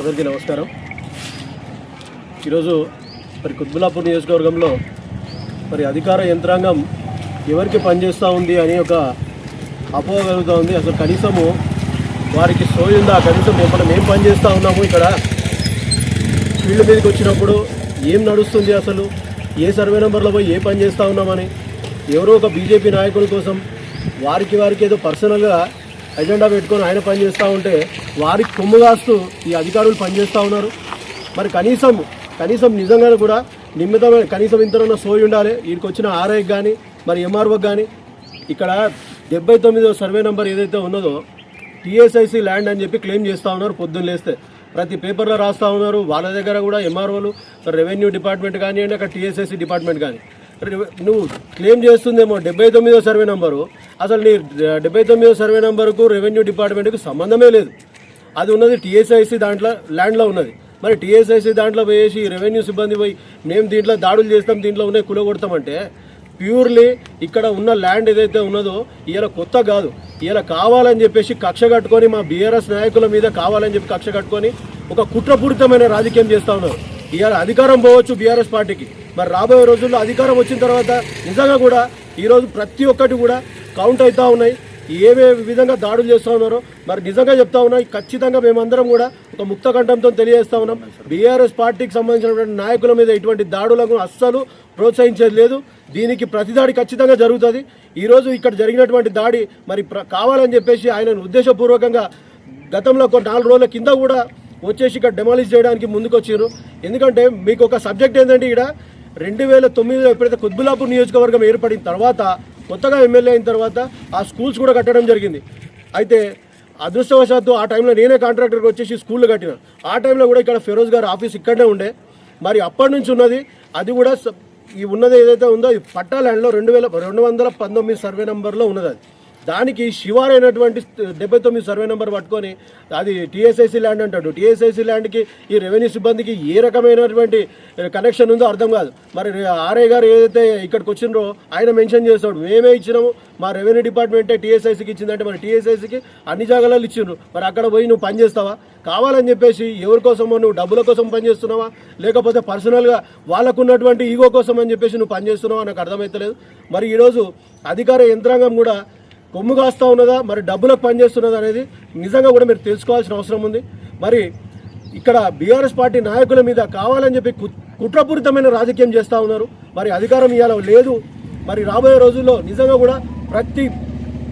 అందరికీ నమస్కారం. ఈరోజు మరి కుత్బుల్లాపూర్ నియోజకవర్గంలో మరి అధికార యంత్రాంగం ఎవరికి పనిచేస్తూ ఉంది అని ఒక అపోహ కలుగుతూ ఉంది. అసలు కనీసము వారికి సోయుందా? కనీసం మనం ఏం పనిచేస్తూ ఉన్నాము, ఇక్కడ ఫీల్డ్ మీదకి వచ్చినప్పుడు ఏం నడుస్తుంది, అసలు ఏ సర్వే నెంబర్లో పోయి ఏ పని చేస్తూ ఉన్నామని ఎవరో ఒక బీజేపీ నాయకుల కోసం వారికి ఏదో పర్సనల్గా ఎజెండా పెట్టుకొని ఆయన పనిచేస్తూ ఉంటే వారికి కొమ్ము కాస్తూ ఈ అధికారులు పనిచేస్తూ ఉన్నారు. మరి కనీసం నిజంగానే కూడా నిమిత్తమైన కనీసం ఇంతనన్నా సోయి ఉండాలి. వీడికి వచ్చిన ఆర్ఐకి కానీ మరి ఎంఆర్ఓకి కానీ ఇక్కడ 79వ సర్వే నెంబర్ ఏదైతే ఉన్నదో టీఎస్ఐసి ల్యాండ్ అని చెప్పి క్లెయిమ్ చేస్తూ ఉన్నారు. పొద్దున్న లేస్తే ప్రతి పేపర్లో రాస్తూ ఉన్నారు. వాళ్ళ దగ్గర కూడా ఎంఆర్ఓలు, రెవెన్యూ డిపార్ట్మెంట్ కానివ్వండి, అక్కడ టీఎస్ఐసి డిపార్ట్మెంట్ కానీ నువ్వు క్లెయిమ్ చేస్తుందేమో 79వ సర్వే నెంబరు. అసలు నీ 79వ సర్వే నెంబర్కు రెవెన్యూ డిపార్ట్మెంట్కి సంబంధమే లేదు. అది ఉన్నది టీఎస్ఐసి దాంట్లో ల్యాండ్లో ఉన్నది. మరి టీఎస్ఐసి దాంట్లో పోయేసి రెవెన్యూ సిబ్బంది పోయి మేము దీంట్లో దాడులు చేస్తాం, దీంట్లో ఉన్నాయి కూలగొడతామంటే ప్యూర్లీ ఇక్కడ ఉన్న ల్యాండ్ ఏదైతే ఉన్నదో ఇలా కొత్త కాదు, ఇలా కావాలని చెప్పేసి కక్ష కట్టుకొని మా బీఆర్ఎస్ నాయకుల మీద కావాలని చెప్పి కక్ష కట్టుకొని ఒక కుట్రపూరితమైన రాజకీయం చేస్తూ ఉన్నారు. ఇవాళ అధికారం పోవచ్చు బీఆర్ఎస్ పార్టీకి, మరి రాబోయే రోజుల్లో అధికారం వచ్చిన తర్వాత నిజంగా కూడా ఈరోజు ప్రతి ఒక్కటి కూడా కౌంట్ అవుతూ ఉన్నాయి. ఏవే విధంగా దాడులు చేస్తూ ఉన్నారో మరి నిజంగా చెప్తా ఉన్నాయి. ఖచ్చితంగా మేమందరం కూడా ఒక ముక్త కంఠంతో తెలియజేస్తూ ఉన్నాం, బీఆర్ఎస్ పార్టీకి సంబంధించినటువంటి నాయకుల మీద ఇటువంటి దాడులకు అస్సలు ప్రోత్సహించేది లేదు. దీనికి ప్రతిదాడి ఖచ్చితంగా జరుగుతుంది. ఈరోజు ఇక్కడ జరిగినటువంటి దాడి మరి కావాలని చెప్పేసి ఆయన ఉద్దేశపూర్వకంగా గతంలో 4 రోజుల కింద కూడా వచ్చేసి ఇక్కడ డెమాలిష్ చేయడానికి ముందుకు వచ్చారు. ఎందుకంటే మీకు ఒక సబ్జెక్ట్ ఏంటంటే ఇక్కడ 2009లో ఎప్పుడైతే కుత్బుల్లాపూర్ నియోజకవర్గం ఏర్పడిన తర్వాత కొత్తగా ఎమ్మెల్యే అయిన తర్వాత ఆ స్కూల్స్ కూడా కట్టడం జరిగింది. అయితే అదృష్టవశాత్తు ఆ టైంలో నేనే కాంట్రాక్టర్కి వచ్చేసి స్కూళ్ళు కట్టిన. ఆ టైంలో కూడా ఇక్కడ ఫిరోజ్ గారు ఆఫీస్ ఇక్కడనే ఉండే. మరి అప్పటి నుంచి ఉన్నది అది కూడా ఈ ఉన్నది ఏదైతే ఉందో ఈ పట్టా ల్యాండ్లో 2219 సర్వే నెంబర్లో ఉన్నది. అది దానికి శివారైనటువంటి 79 సర్వే నెంబర్ పట్టుకొని అది టీఎస్ఐసి ల్యాండ్ అంటాడు. టీఎస్ఐసి ల్యాండ్కి ఈ రెవెన్యూ సిబ్బందికి ఏ రకమైనటువంటి కనెక్షన్ ఉందో అర్థం కాదు. మరి ఆర్ఐ గారు ఏదైతే ఇక్కడికి వచ్చిండ్రో ఆయన మెన్షన్ చేస్తాడు, మేమే ఇచ్చినాము, మా రెవెన్యూ డిపార్ట్మెంటే టీఎస్ఐసికి ఇచ్చిందంటే మరి టీఎస్ఐసికి అన్ని జాగాలలో ఇచ్చిండ్రు. మరి అక్కడ పోయి నువ్వు పని చేస్తావా? కావాలని చెప్పేసి ఎవరి కోసమో నువ్వు డబ్బుల కోసం పనిచేస్తున్నావా, లేకపోతే పర్సనల్గా వాళ్ళకు ఉన్నటువంటి ఈగో కోసం అని చెప్పేసి నువ్వు పనిచేస్తున్నావా నాకు అర్థమవుతలేదు. మరి ఈరోజు అధికార యంత్రాంగం కూడా కొమ్ము కాస్తూ ఉన్నదా, మరి డబ్బులకు పనిచేస్తున్నదా అనేది నిజంగా కూడా మీరు తెలుసుకోవాల్సిన అవసరం ఉంది. మరి ఇక్కడ బీఆర్ఎస్ పార్టీ నాయకుల మీద కావాలని చెప్పి కుట్రపూరితమైన రాజకీయం చేస్తూ ఉన్నారు. మరి అధికారం ఇవాళ లేదు. మరి రాబోయే రోజుల్లో నిజంగా కూడా ప్రతి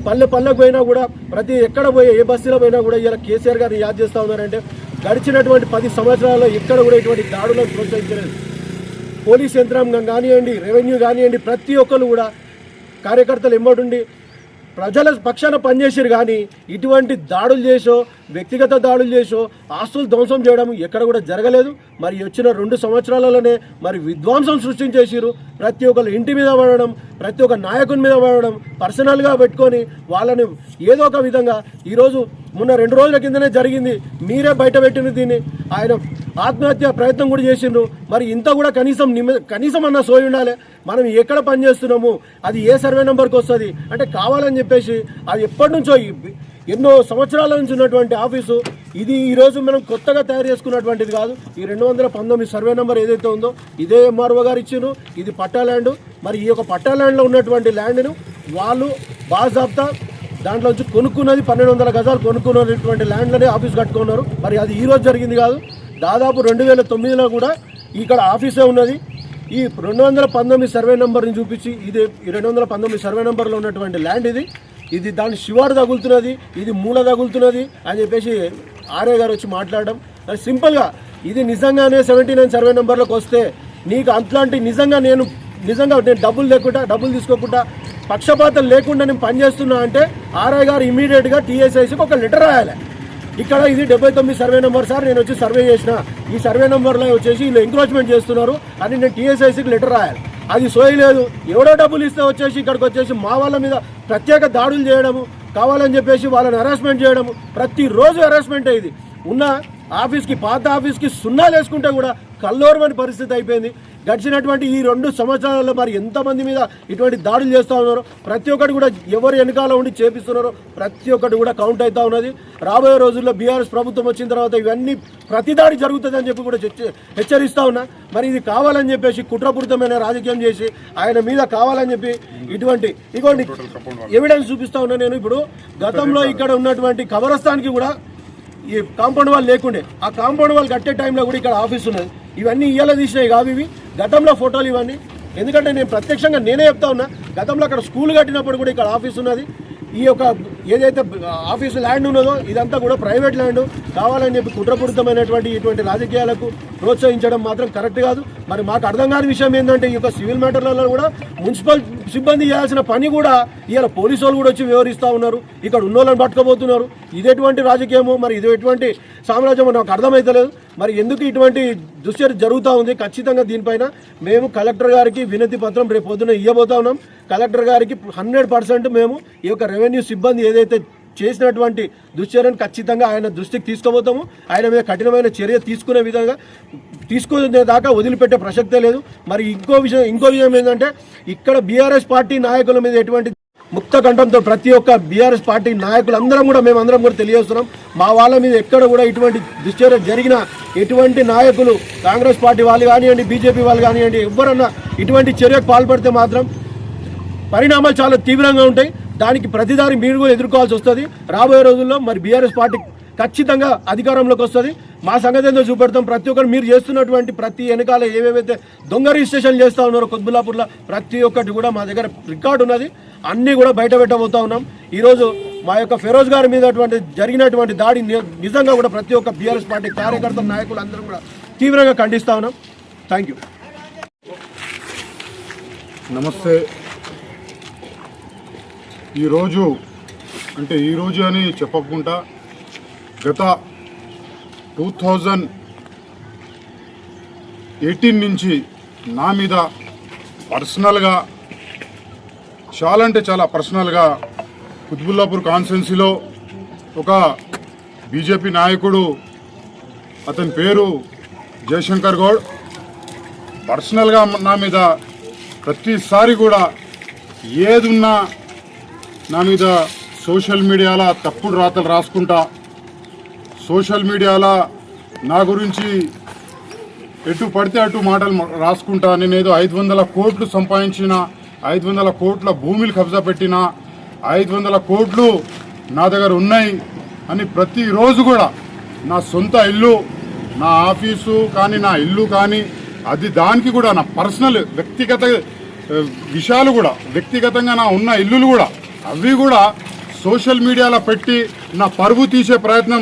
పల్లెకు పోయినా కూడా ప్రతి ఎక్కడ పోయి ఏ బస్తీలో పోయినా కూడా ఇలా కేసీఆర్ గారిని యాద్ చేస్తూ ఉన్నారంటే గడిచినటువంటి 10 సంవత్సరాల్లో ఎక్కడ కూడా ఇటువంటి దాడులను ప్రోత్సహించలేదు. పోలీస్ యంత్రాంగం కానివ్వండి, రెవెన్యూ కానివ్వండి, ప్రతి ఒక్కరు కూడా కార్యకర్తలు ఎంబడుండి ప్రజల పక్షాన పనిచేసారు. కానీ ఇటువంటి దాడులు చేసో వ్యక్తిగత దాడులు చేసో ఆస్తులు ధ్వంసం చేయడం ఎక్కడ కూడా జరగలేదు. మరి వచ్చిన 2 సంవత్సరాలలోనే మరి విధ్వంసం సృష్టించేసారు. ప్రతి ఒక్కరు ఇంటి మీద పడడం, ప్రతి ఒక్క నాయకుని మీద పడడం, పర్సనల్గా పెట్టుకొని వాళ్ళని ఏదో ఒక విధంగా ఈరోజు మొన్న 2 రోజుల కిందనే జరిగింది. మీరే బయట పెట్టిన దీన్ని ఆయన ఆత్మహత్య ప్రయత్నం కూడా చేసిండ్రు. మరి ఇంత కూడా కనీసం అన్న సోయి ఉండాలి. మనం ఎక్కడ పనిచేస్తున్నాము, అది ఏ సర్వే నెంబర్కి వస్తుంది అంటే కావాలని చెప్పేసి అది ఎప్పటి నుంచో ఎన్నో సంవత్సరాల నుంచి ఉన్నటువంటి ఆఫీసు ఇది ఈరోజు మనం కొత్తగా తయారు చేసుకున్నటువంటిది కాదు. ఈ 219 సర్వే నెంబర్ ఏదైతే ఉందో ఇదే ఎంఆర్ఓ గారు ఇచ్చారు. ఇది పట్టా ల్యాండ్. మరి ఈ యొక్క పట్టా ల్యాండ్లో ఉన్నటువంటి ల్యాండ్ను వాళ్ళు బాజాబ్తా దాంట్లోంచి కొనుక్కున్నది 1200 గజాలు కొనుక్కున్నటువంటి ల్యాండ్లోనే ఆఫీస్ కట్టుకున్నారు. మరి అది ఈరోజు జరిగింది కాదు. దాదాపు 2009లో కూడా ఇక్కడ ఆఫీసే ఉన్నది. ఈ 219 సర్వే నెంబర్ని చూపించి ఇది 219 సర్వే నెంబర్లో ఉన్నటువంటి ల్యాండ్ ఇది దాని శివారు తగులుతున్నది, ఇది మూల తగులుతున్నది అని చెప్పేసి ఆర్ఏ గారు వచ్చి మాట్లాడడం. సింపుల్గా ఇది నిజంగానే 79 సర్వే నెంబర్లోకి వస్తే నీకు అట్లాంటి నిజంగా నేను డబ్బులు తీసుకోకుండా పక్షపాతం లేకుండా నేను పనిచేస్తున్నా అంటే ఆర్ఐ గారు ఇమీడియట్గా టీఎస్ఐసికి ఒక లెటర్ రాయాలి. ఇక్కడ ఇది 79 సర్వే నెంబర్ సార్, నేను వచ్చి సర్వే చేసిన, ఈ సర్వే నెంబర్లో వచ్చేసి వీళ్ళు ఎంక్రోచ్మెంట్ చేస్తున్నారు అని నేను టీఎస్ఐసికి లెటర్ రాయాలి. అది సోయలేదు. ఎవడో డబ్బులు ఇస్తే వచ్చేసి ఇక్కడికి వచ్చేసి మా వాళ్ళ మీద ప్రత్యేక దాడులు చేయడము, కావాలని చెప్పేసి వాళ్ళని హెరాస్మెంట్ చేయడము, ప్రతిరోజు హెరాస్మెంట్. ఇది ఉన్న ఆఫీస్కి పాత ఆఫీస్కి సున్నాలు వేసుకుంటే కూడా కల్లోరమని పరిస్థితి అయిపోయింది. గడిచినటువంటి ఈ 2 సంవత్సరాలలో మరి ఎంతమంది మీద ఇటువంటి దాడులు చేస్తూ ఉన్నారో ప్రతి ఒక్కటి కూడా ఎవరు వెనకాల ఉండి చేపిస్తున్నారో ప్రతి ఒక్కటి కూడా కౌంట్ అవుతూ ఉన్నది. రాబోయే రోజుల్లో బీఆర్ఎస్ ప్రభుత్వం వచ్చిన తర్వాత ఇవన్నీ ప్రతి దాడి జరుగుతుందని చెప్పి కూడా హెచ్చరిస్తూ ఉన్నా. మరి ఇది కావాలని చెప్పేసి కుట్రపూరితమైన రాజకీయం చేసి ఆయన మీద కావాలని చెప్పి ఇటువంటి ఇగోండి ఎవిడెన్స్ చూపిస్తా ఉన్నా. నేను ఇప్పుడు గతంలో ఇక్కడ ఉన్నటువంటి కబరస్థానికి కూడా ఈ కాంపౌండ్ వాల్ లేకుండే, ఆ కాంపౌండ్ వాల్ కట్టే టైంలో కూడా ఇక్కడ ఆఫీస్ ఉన్నది. ఇవన్నీ ఇయ్యాల తీసినాయి కావు, ఇవి గతంలో ఫోటోలు ఇవన్నీ. ఎందుకంటే నేను ప్రత్యక్షంగా నేనే చెప్తా ఉన్నా, గతంలో అక్కడ స్కూల్ కట్టినప్పుడు కూడా ఇక్కడ ఆఫీస్ ఉన్నది. ఈ యొక్క ఏదైతే ఆఫీసు ల్యాండ్ ఉన్నదో ఇదంతా కూడా ప్రైవేట్ ల్యాండ్. కావాలని చెప్పి కుట్రపూరితమైనటువంటి ఇటువంటి రాజకీయాలకు ప్రోత్సహించడం మాత్రం కరెక్ట్ కాదు. మరి మాకు అర్థం కాని విషయం ఏంటంటే ఈ యొక్క సివిల్ మ్యాటర్లలో కూడా మున్సిపల్ సిబ్బంది చేయాల్సిన పని కూడా ఇవాళ పోలీసు వాళ్ళు కూడా వచ్చి వివరిస్తూ ఉన్నారు, ఇక్కడ ఉన్నోళ్ళని పట్టుకోబోతున్నారు. ఇది ఎటువంటి రాజకీయమో మరి ఇది ఎటువంటి సామ్రాజ్యమో నాకు అర్థమైతలేదు. మరి ఎందుకు ఇటువంటి దుశ్చర్య జరుగుతూ ఉంది? ఖచ్చితంగా దీనిపైన మేము కలెక్టర్ గారికి వినతి పత్రం రేపు పొద్దున ఇవ్వబోతా ఉన్నాం. కలెక్టర్ గారికి 100% మేము ఈ యొక్క రెవెన్యూ సిబ్బంది ఏదైతే చేసినటువంటి దుశ్చర్యను ఖచ్చితంగా ఆయన దృష్టికి తీసుకుపోతాము. ఆయన మీద కఠినమైన చర్య తీసుకునే విధంగా తీసుకునే దాకా వదిలిపెట్టే ప్రసక్తే లేదు. మరి ఇంకో విషయం ఏంటంటే ఇక్కడ బీఆర్ఎస్ పార్టీ నాయకుల మీద ఎటువంటి ముక్త కంఠంతో ప్రతి ఒక్క బీఆర్ఎస్ పార్టీ నాయకులందరం కూడా మేమందరం కూడా తెలియజేస్తున్నాం. మా వాళ్ళ మీద ఎక్కడ కూడా ఇటువంటి దుశ్చర్య జరిగిన ఎటువంటి నాయకులు కాంగ్రెస్ పార్టీ వాళ్ళు కానివ్వండి, బీజేపీ వాళ్ళు కానివ్వండి, ఎవరన్నా ఇటువంటి చర్యకు పాల్పడితే మాత్రం పరిణామాలు చాలా తీవ్రంగా ఉంటాయి. దానికి ప్రతిదారి మీరు కూడా ఎదుర్కోవాల్సి వస్తుంది. రాబోయే రోజుల్లో మరి బీఆర్ఎస్ పార్టీ ఖచ్చితంగా అధికారంలోకి వస్తుంది. మా సంగతి ఏందో చూపెడతాం. ప్రతి ఒక్కరు మీరు చేస్తున్నటువంటి ప్రతి వెనకాల ఏవేవైతే దొంగ రిజిస్ట్రేషన్ చేస్తూ ఉన్నారో కుత్బుల్లాపూర్లో ప్రతి ఒక్కటి కూడా మా దగ్గర రికార్డు ఉన్నది. అన్నీ కూడా బయట పెట్టబోతా ఉన్నాం. ఈరోజు మా యొక్క ఫెరోజ్ గారి మీద జరిగినటువంటి దాడి నిజంగా కూడా ప్రతి ఒక్క బీఆర్ఎస్ పార్టీ కార్యకర్త నాయకులు అందరం కూడా తీవ్రంగా ఖండిస్తా ఉన్నాం. Thank you. నమస్తే. ఈరోజు అని చెప్పకుండా గత 2018 నుంచి నా మీద పర్సనల్గా చాలా పర్సనల్గా కుత్బుల్లాపూర్ కాన్స్టిట్యున్సీలో ఒక బీజేపీ నాయకుడు, అతని పేరు జయశంకర్ గౌడ్, పర్సనల్గా నా మీద ప్రతిసారి కూడా ఏదున్నా నా మీద సోషల్ మీడియాలో తప్పుడు రాతలు రాసుకుంటా, సోషల్ మీడియాలో నా గురించి ఎటు పడితే అటు మాటలు రాసుకుంటా. నేనేదో 500 కోట్లు సంపాదించిన, 500 కోట్ల భూమిలు కబ్జా పెట్టిన, 500 కోట్లు నా దగ్గర ఉన్నాయి అని ప్రతిరోజు కూడా నా సొంత ఇల్లు, నా ఆఫీసు కానీ, నా ఇల్లు కానీ, అది దానికి కూడా నా పర్సనల్ వ్యక్తిగత విషయాలు కూడా, వ్యక్తిగతంగా నా ఉన్న ఇల్లులు కూడా అవి కూడా సోషల్ మీడియాలో పెట్టి నా పరువు తీసే ప్రయత్నం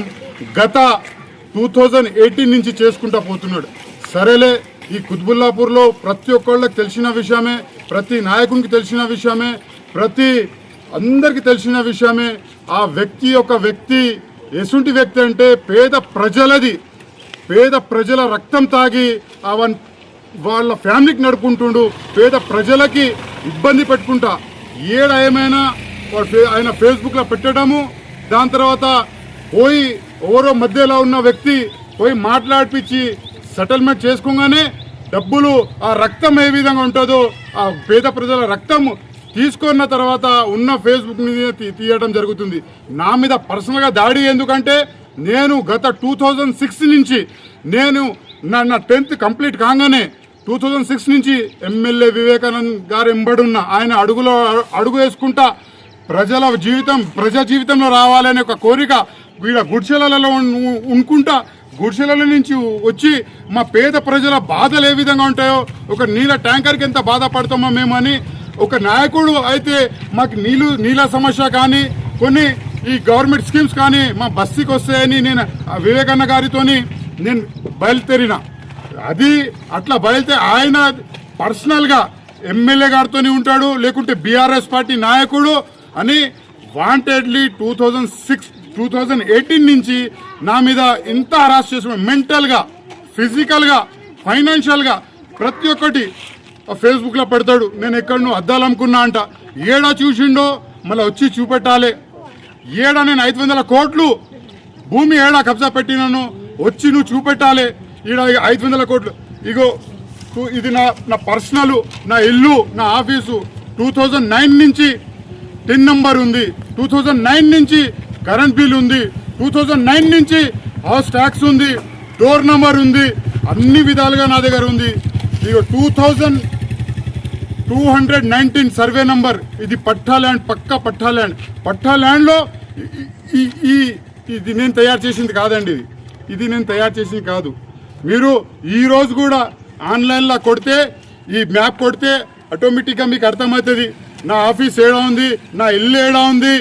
గత 2018 నుంచి చేసుకుంటా పోతున్నాడు. సరేలే, ఈ కుత్బుల్లాపూర్లో ప్రతి ఒక్కళ్ళకి తెలిసిన విషయమే, ప్రతి నాయకునికి తెలిసిన విషయమే, అందరికీ తెలిసిన విషయమే. ఆ వ్యక్తి ఎసుంటి వ్యక్తి అంటే పేద ప్రజల రక్తం తాగి వాళ్ళ ఫ్యామిలీకి నడుపుకుంటుండు, పేద ప్రజలకి ఇబ్బంది పెట్టుకుంటా. ఏమైనా ఆయన ఫేస్బుక్లో పెట్టడము, దాని తర్వాత పోయి ఎవరో మధ్యలో ఉన్న వ్యక్తి పోయి మాట్లాడిపించి సెటిల్మెంట్ చేసుకోగానే డబ్బులు, ఆ రక్తం ఏ విధంగా ఉంటుందో ఆ పేద ప్రజల రక్తం తీసుకున్న తర్వాత ఉన్న ఫేస్బుక్ మీద తీయడం జరుగుతుంది. నా మీద పర్సనల్గా దాడి ఎందుకంటే నేను గత 2006 నుంచి నా 10th కంప్లీట్ కాగానే 2006 నుంచి ఎమ్మెల్యే వివేకానంద్ గారు ఎంబడున్న ఆయన అడుగు వేసుకుంటా ప్రజా జీవితంలో రావాలనే ఒక కోరిక వీళ్ళ గుడిసెలలో ఉనుకుంటా, గుడిసెల నుంచి వచ్చి మా పేద ప్రజల బాధలు ఏ విధంగా ఉంటాయో, ఒక నీళ్ళ ట్యాంకర్కి ఎంత బాధపడతామో మేమని, ఒక నాయకుడు అయితే మాకు నీళ్ళ సమస్య కానీ, కొన్ని ఈ గవర్నమెంట్ స్కీమ్స్ కానీ మా బస్తీకి వస్తాయని నేను వివేకానంద గారితోని నేను బయలుదేరిన. అది అట్లా ఆయన పర్సనల్గా ఎమ్మెల్యే గారితో ఉంటాడు, లేకుంటే బీఆర్ఎస్ పార్టీ నాయకుడు అని వాంటెడ్లీ 2018 నుంచి నా మీద ఇంత హరాస్ చేసిన, మెంటల్గా, ఫిజికల్గా, ఫైనాన్షియల్గా ప్రతి ఒక్కటి ఫేస్బుక్లో పెడతాడు. నేను ఎక్కడనో అద్దాలు అమ్ముకున్నా అంట, ఏడా చూసిండో మళ్ళీ వచ్చి చూపెట్టాలి. నేను 500 కోట్లు భూమి ఏడా కబ్జా పెట్టినాను వచ్చి నువ్వు చూపెట్టాలి. ఈడ 500 కోట్లు ఇగో ఇది నా పర్సనల్, నా ఇల్లు, నా ఆఫీసు 2009 నుంచి టిన్ నంబర్ ఉంది, 2009 నుంచి కరెంట్ బిల్ ఉంది, 2009 నుంచి హౌస్ ట్యాక్స్ ఉంది, డోర్ నంబర్ ఉంది, అన్ని విధాలుగా నా దగ్గర ఉంది. ఇగో 2219 సర్వే నంబర్. ఇది పట్టా ల్యాండ్, పక్కా పట్టా ల్యాండ్. పట్టా ల్యాండ్లో ఇది నేను తయారు చేసింది కాదండి. ఇది నేను తయారు చేసింది కాదు. మీరు ఈరోజు కూడా ఆన్లైన్లో కొడితే, ఈ మ్యాప్ కొడితే ఆటోమేటిక్గా మీకు అర్థమవుతుంది నా ఆఫీస్ ఏడా ఉంది, నా ఇల్లు ఏడా ఉంది,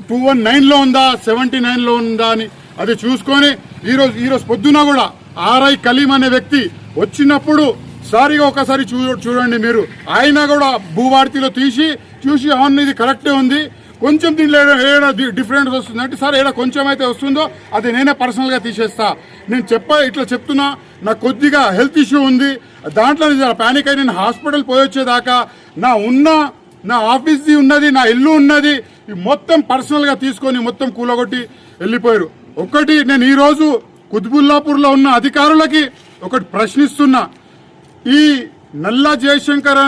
219లో ఉందా 79లో ఉందా అని. అది చూసుకొని ఈరోజు పొద్దున కూడా ఆర్ఐ కలీం అనే వ్యక్తి వచ్చినప్పుడు సారిగా ఒకసారి చూడండి మీరు. ఆయన కూడా భూభారతిలో చూసి అవును ఇది కరెక్టే ఉంది, కొంచెం దీంట్లో ఏడా డిఫరెన్స్ వస్తుంది అంటే, సార్ ఏడా కొంచెం అయితే వస్తుందో అది నేనే పర్సనల్గా తీసేస్తా. నేను ఇట్లా చెప్తున్నా, నాకు కొద్దిగా హెల్త్ ఇష్యూ ఉంది, దాంట్లో ప్యానిక్ అయి నేను హాస్పిటల్ పోయొచ్చేదాకా నా ఆఫీస్ది ఉన్నది, నా ఇల్లు ఉన్నది, మొత్తం పర్సనల్గా తీసుకొని మొత్తం కూలగొట్టి వెళ్ళిపోయారు. ఒకటి నేను ఈరోజు కుత్బుల్లాపూర్లో ఉన్న అధికారులకి ఒకటి ప్రశ్నిస్తున్నా. ఈ నల్లా జయశంకర్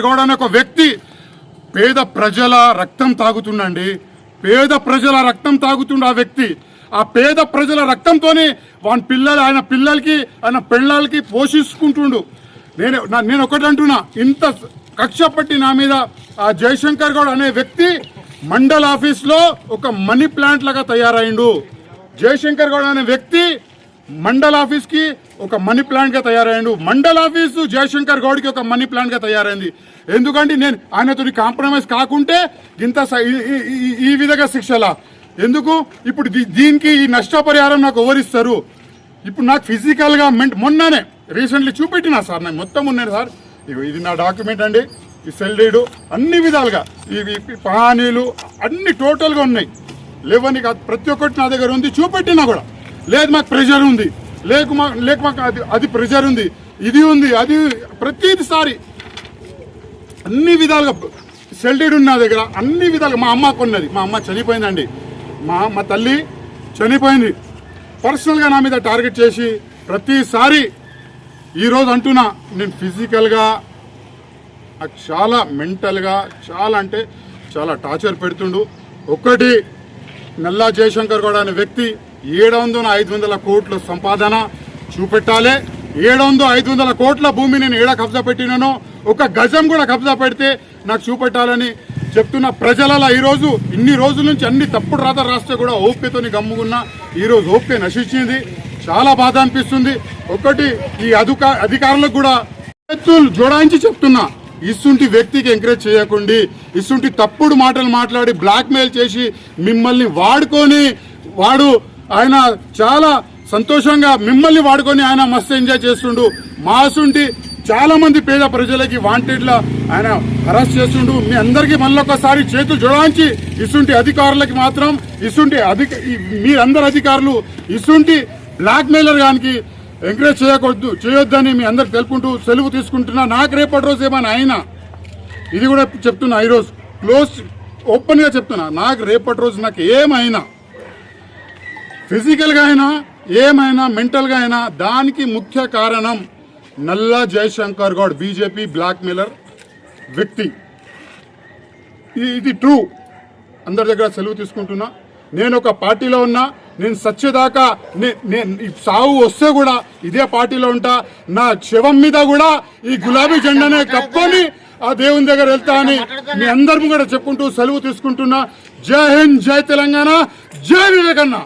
గౌడ్ అనే ఒక వ్యక్తి పేద ప్రజల రక్తం తాగుతుండండి. పేద ప్రజల రక్తం తాగుతుండు ఆ వ్యక్తి. ఆ పేద ప్రజల రక్తంతోనే ఆయన పిల్లలకి ఆయన పెళ్ళాలకి పోషించుకుంటుండు. నేను ఒకటి అంటున్నా, ఇంత కక్ష పట్టి నా మీద ఆ జయశంకర్ గౌడ్ అనే వ్యక్తి మండల్ ఆఫీస్లో ఒక మనీ ప్లాంట్ లాగా తయారైండు. జయశంకర్ గౌడ్ అనే వ్యక్తి మండల్ ఆఫీస్కి ఒక మనీ ప్లాంట్ గా తయారైండు. మండల్ ఆఫీసు జయశంకర్ గౌడ్కి ఒక మనీ ప్లాంట్ గా తయారైంది. ఎందుకంటే నేను ఆయనతో కాంప్రమైజ్ కాకుంటే ఇంత ఈ విధంగా శిక్షలా ఎందుకు? ఇప్పుడు దీనికి ఈ నష్టపరిహారం నాకు ఎవరిస్తారు? ఇప్పుడు నాకు ఫిజికల్గా మొన్ననే రీసెంట్లీ చూపెట్టినా సార్, నాకు మొత్తం ఉన్నాయి సార్. ఇది నా డాక్యుమెంట్ అండి, ఈ సెల్ డీడు అన్ని విధాలుగా, ఇవి పహానీలు అన్ని టోటల్గా ఉన్నాయి. లేవని కాదు, ప్రతి ఒక్కటి నా దగ్గర ఉంది, చూపెట్టినా కూడా. లేదు మాకు ప్రెషర్ ఉంది, లేక మాకు అది ప్రెషర్ ఉంది, ఇది ఉంది, అది ప్రతిసారి అన్ని విధాలుగా సెల్ డీడ్ ఉంది నా దగ్గర. అన్ని విధాలుగా మా అమ్మకు ఉన్నది. మా అమ్మ చనిపోయిందండి, మా తల్లి చనిపోయింది. పర్సనల్గా నా మీద టార్గెట్ చేసి ప్రతిసారి ఈరోజు అంటున్నా, నేను ఫిజికల్గా నాకు చాలా మెంటల్గా చాలా అంటే చాలా టార్చర్ పెడుతుండు. ఒకటి నల్లా జయశంకర్ గౌడ్ అనే వ్యక్తి 700-500 కోట్ల సంపాదన చూపెట్టాలి. 700-500 కోట్ల భూమి నేను ఏడా కబ్జా పెట్టినానో, ఒక గజం కూడా కబ్జా పెడితే నాకు చూపెట్టాలని చెప్తున్నా. ప్రజలలో ఈరోజు ఇన్ని రోజుల నుంచి అన్ని తప్పుడు రాత రాస్తే కూడా ఓపికతోని గమ్ముకున్నా. ఈరోజు ఓపిక నశించింది, చాలా బాధ అనిపిస్తుంది. ఒకటి ఈ అధికారులకు కూడా చేతులు జోడాయించి చెప్తున్నా, ఇసుంటి వ్యక్తికి ఎంకరేజ్ చేయకండి. ఇసుంటి తప్పుడు మాటలు మాట్లాడి బ్లాక్మెయిల్ చేసి మిమ్మల్ని వాడుకొని ఆయన చాలా సంతోషంగా మిమ్మల్ని వాడుకొని ఆయన మస్తు ఎంజాయ్ చేస్తుండు. మాసుంటి చాలా మంది పేద ప్రజలకి వాంటెడ్లా ఆయన అరెస్ట్ చేస్తుండు. మీ అందరికీ మళ్ళొకసారి చేతులు జోడించి ఇసుంటి అధికారులకి మాత్రం మీరందరు అధికారులు ఇసుంటి బ్లాక్మెయిలర్ గానికి ఎంకరేజ్ చేయొద్దని మీ అందరికి తెలుపుకుంటూ సెలవు తీసుకుంటున్నా. నాకు రేపటి రోజు ఏమైనా అయినా, ఇది కూడా చెప్తున్నా, ఈరోజు ఓపెన్గా చెప్తున్నా, నాకు రేపటి రోజు నాకు ఏమైనా ఫిజికల్గా అయినా ఏమైనా మెంటల్గా అయినా దానికి ముఖ్య కారణం నల్లా జయశంకర్ గౌడ్ బీజేపీ బ్లాక్మెయిలర్ వ్యక్తి. ఇది ట్రూ. అందరి దగ్గర సెలవు తీసుకుంటున్నా. నేను ఒక పార్టీలో ఉన్నా, నేను సచ్చేదాకా సావు వస్తే కూడా ఇదే పార్టీలో ఉంటా. నా శవం మీద కూడా ఈ గులాబీ జెండానే కప్పుకొని ఆ దేవుని దగ్గర వెళ్తా అని మీ అందరిని కూడా చెప్పుకుంటూ సెలవు తీసుకుంటున్నా. జై హింద్, జై తెలంగాణ, జై వివేకన్న.